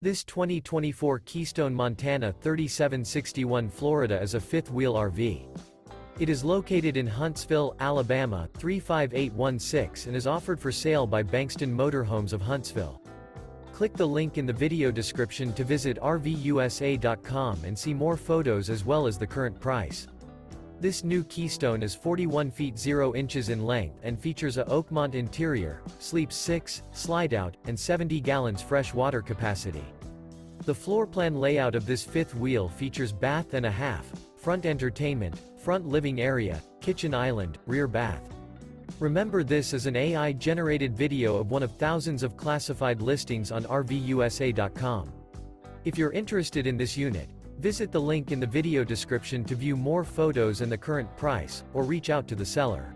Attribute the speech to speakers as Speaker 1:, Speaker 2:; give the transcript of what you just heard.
Speaker 1: This 2024 Keystone Montana 3761 Florida is a fifth-wheel RV. It is located in Huntsville, Alabama, 35816 and is offered for sale by Bankston Motorhomes of Huntsville. Click the link in the video description to visit RVUSA.com and see more photos as well as the current price. This new Keystone is 41 feet 0 inches in length and features a OAKMONT interior, sleeps 6, Slideout, and 70 gallons fresh water capacity. The floor plan layout of this fifth wheel features bath and a half, front entertainment, front living area, kitchen island, rear bath. Remember, this is an AI-generated video of one of thousands of classified listings on RVUSA.com. If you're interested in this unit, visit the link in the video description to view more photos and the current price, or reach out to the seller.